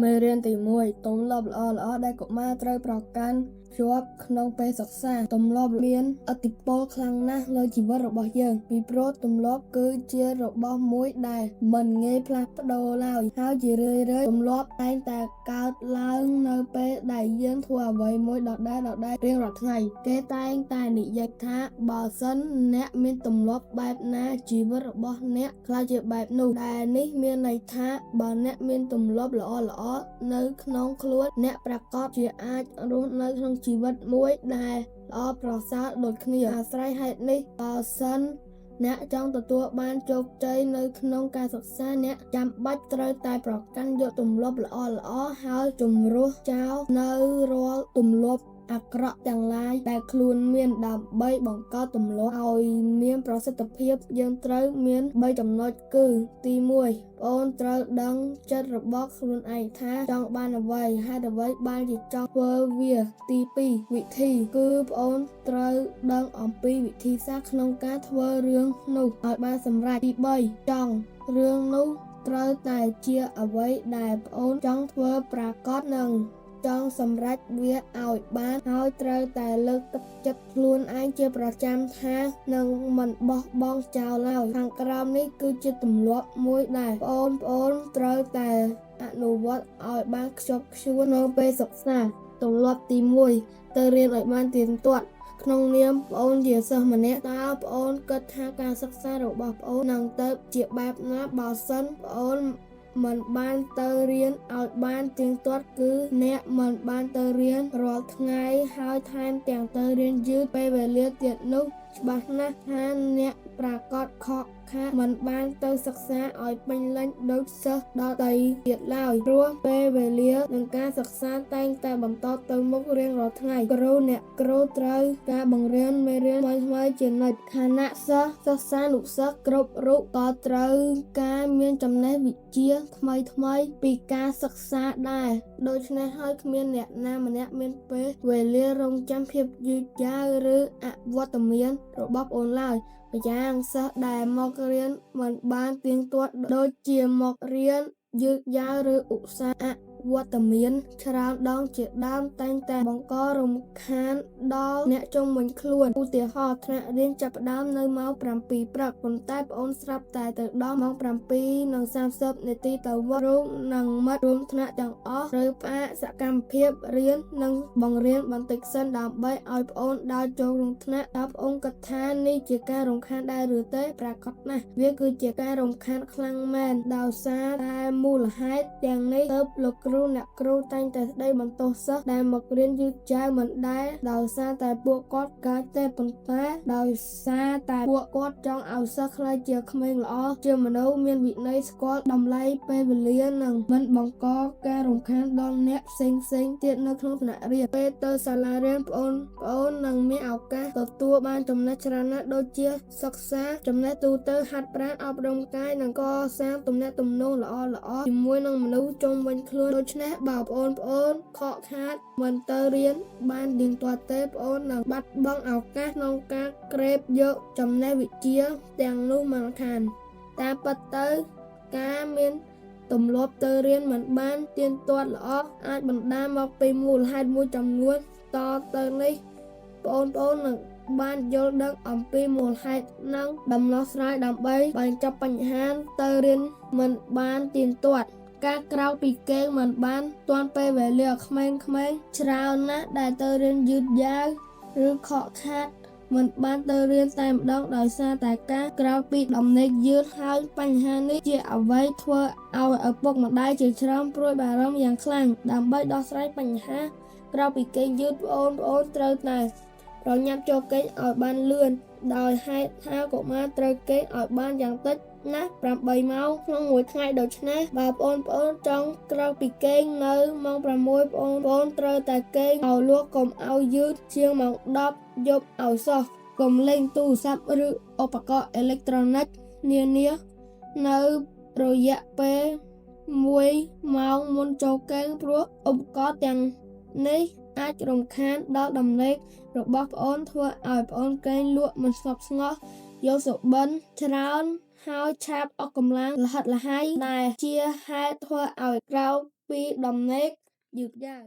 មេរៀនទី1ទម្លាប់ល្អដែលកុមារត្រូវប្រកាន់ជាប់ក្នុងពេលសិក្សាទម្លាប់មានឥទ្ធិពលខ្លាំងណាស់លើជីវិតរបស់យើងពីព្រោះទម្លាប់គឺជារបស់មួយដែលមិនងាយផ្លាស់ប្ដូរឡើយហើយជារឿយទម្លាប់តែងតែកើតឡើងនៅពេលដែលយើងធ្វើអ្វីមួយដដែលរៀងរាល់ថ្ងៃគេតែងតែនិយាយថាបើសិនអ្នកមានទម្លាប់បែបណាជីវិតរបស់អ្នកក្លាយជាបែបនោះដែលនេះមានន័យថាបើអ្នកមានទម្លាប់ល្អនៅក្នុងខ្លួនអ្នកប្រកាសជាអាចរស់នៅក្នុងជីវិតមួយដែលល្អប្រសើរដូចគ្នាអាស្រ័យហេតុនេះបើសិនអ្នកចង់ទទួលបានជោគជ័យនៅក្នុងការសិក្សាអ្នកចាំបាច់ត្រូវតែប្រកាន់យកទម្លាប់ល្អហើយជំរុះចោលនៅរាល់ទម្លាប់អាក្រក់ទាំងឡាយដែលខ្លួនមានដើម្បីបង្កើតទម្លាប់ឲ្យមានប្រសិទ្ធភាពយើងត្រូវមាន3ចំណុចគឺទី1បងអូនត្រូវដឹងចិត្តរបស់ខ្លួនឯងថាចង់បានអ្វីហេតុអ្វីបានជាចង់ធ្វើវាទី2វិធីគឺបងអូនត្រូវដឹងអំពីវិធីសាស្ត្រក្នុងការធ្វើរឿងនោះឲ្យបានសម្រេចទី3ចង់រឿងនោះត្រូវតែជាអ្វីដែលបងអូនចង់ធ្វើប្រាកដនឹងចង់សម្រេចវាឲ្យបានហើយត្រូវតែលើកទឹកចិត្តខ្លួនឯងជាប្រចាំថានឹងមិនបោះបង់ចោលឡើយខាងក្រោមនេះគឺជាទម្លាប់មួយដែលបងប្អូនត្រូវតែអនុវត្តឲ្យបានខ្ជាប់ខ្ជួននៅពេលសិក្សាទម្លាប់ទី1ទៅរៀនឲ្យបានទៀងទាត់ក្នុងនាមបងអូនជាសិស្សម្នាក់តើបងអូនគិតថាការសិក្សារបស់បងអូននឹងទៅជាបែបណាបើសិនបងអូនមិនបានទៅរៀនឲ្យបានទៀងទាត់គឺអ្នកមិនបានទៅរៀនរាល់ថ្ងៃហើយថែមទាំងទៅរៀនយឺតពេលវេលាទៀតនោះច្បាស់ណាស់ថាអ្នកប្រកាសខកខានមិនបានទៅសិក្សាឲ្យពេញលេញដូចសិស្សដទៃទៀតឡើយព្រោះពេលវេលានិងការសិក្សាតែងតែបន្តទៅមុខរៀងរាល់ថ្ងៃអ្នកគ្រូត្រូវការបង្រៀនមេរៀនថ្មីៗជានិច្ចខណៈសិស្សានុសិស្សគ្រប់រូបក៏ត្រូវការមានចំណេះវិជ្ជាថ្មីពីការសិក្សាដែរដូច្នេះហើយគ្មានអ្នកណាម្នាក់មានពេលវេលារងចាំភាពយឺតយ៉ាវឬអវត្តមានរបស់អូនឡើយម្យ៉ាងសិស្សដែលមករៀនមិនបានទៀងទាត់ដូចជាមករៀនយឺតយ៉ាវឬឧស្សាហ៍វត្តមានច្រើនដងជាដើមតែងតែបង្ករំខានដល់អ្នកជុំវិញខ្លួនឧទាហរណ៍ថ្នាក់រៀនចាប់ផ្ដើមនៅម៉ោង 7 ព្រឹកប៉ុន្តែប្អូនស្រាប់តែទៅដល់ម៉ោង 7:30 នាទីទៅវត្តរួមនឹងមិត្តរួមថ្នាក់ទាំងអស់ត្រូវផ្អាកសកម្មភាពរៀននិងបង្រៀនបន្តិចសិនដើម្បីឲ្យប្អូនដើរចូលក្នុងថ្នាក់តើប្អូនគិតថានេះជាការរំខានដែរឬទេប្រាកដណាស់វាគឺជាការរំខានខ្លាំងមែនដោយសារតែមូលហេតុទាំងនេះទើបលោកគ្រូអ្នកគ្រូតែងតែស្ដីបន្ទោសសិស្សដែលមករៀនយឺតយ៉ាវមិនដែរដោយសារតែពួកគាត់កាចទេប៉ុន្តែដោយសារតែពួកគាត់ចង់ឲ្យសិស្សក្លាយជាក្មេងល្អជាមនុស្សមានវិន័យស្គាល់តម្លៃពេលវេលានិងមិនបង្កការរំខានដល់អ្នកផ្សេងទៀតនៅក្នុងថ្នាក់រៀនពេលទៅសាលារៀនប្អូននឹងមានឱកាសទទួលបានចំណេះច្រើនណាស់ដូចជាសិក្សាចំណេះទូទៅហាត់ប្រាណអប់រំកាយនិងកសាងទំនាក់ទំនងល្អជាមួយនឹងមនុស្សជុំវិញខ្លួនដូច្នេះបើប្អូនខកខាតមិនទៅរៀនបានទៀងទាត់ទេប្អូននឹងបាត់បង់ឱកាសក្នុងការក្រេបយកចំណេះវិជ្ជាទាំងនោះមកខានតែពិតទៅការមានទម្លាប់ទៅរៀនមិនបានទៀងទាត់ល្អអាចបណ្ដាលមកពីមូលហេតុមួយចំនួនតទៅនេះបងប្អូននឹងបានយល់ដឹងអំពីមូលហេតុនិងដំណោះស្រាយដើម្បីបញ្ចប់បញ្ហាទៅរៀនមិនបានទៀងទាត់ការក្រោកពីគេងមិនបានទាន់ពេលវេលាក្មេងច្រើនណាស់ដែលទៅរៀនយឺតយ៉ាវឬខកខាតមិនបានទៅរៀនតែម្ដងដោយសារតែការក្រោកពីដំណេកយឺតហើយបញ្ហានេះជាអ្វីធ្វើឲ្យឪពុកម្ដាយជាច្រើនព្រួយបារម្ភយ៉ាងខ្លាំងដើម្បីដោះស្រាយបញ្ហាក្រោកពីគេងយឺតបងប្អូនត្រូវតែប្រញាប់ចូលគេងឲ្យបានលឿនដោយហេតុថាកុមារត្រូវគេងឲ្យបានយ៉ាងតិចណាស់8ម៉ោងក្នុងមួយថ្ងៃដូច្នេះបើបងប្អូនចង់ក្រោកពីគេងនៅម៉ោង6បងប្អូនត្រូវតែគេងឲ្យលក់កុំឲ្យយឺតជាងម៉ោង10យប់ឲ្យសោះកុំលេងទូរស័ព្ទឬឧបករណ៍អេឡិចត្រូនិកនានានៅរយៈពេល1ម៉ោងមុនចូលគេងព្រោះឧបករណ៍ទាំងនេះអាចរំខានដល់ដំណេករបស់ប្អូនធ្វើឲ្យប្អូនគេងលក់មិនស្ងប់ស្ងាត់យកសុបិនច្រើនហើយឆាប់អស់កម្លាំងល្ហិតល្ហៃដែលជាហេតុធ្វើឲ្យក្រោក ពីដំណេកយឺតយ៉ាវ។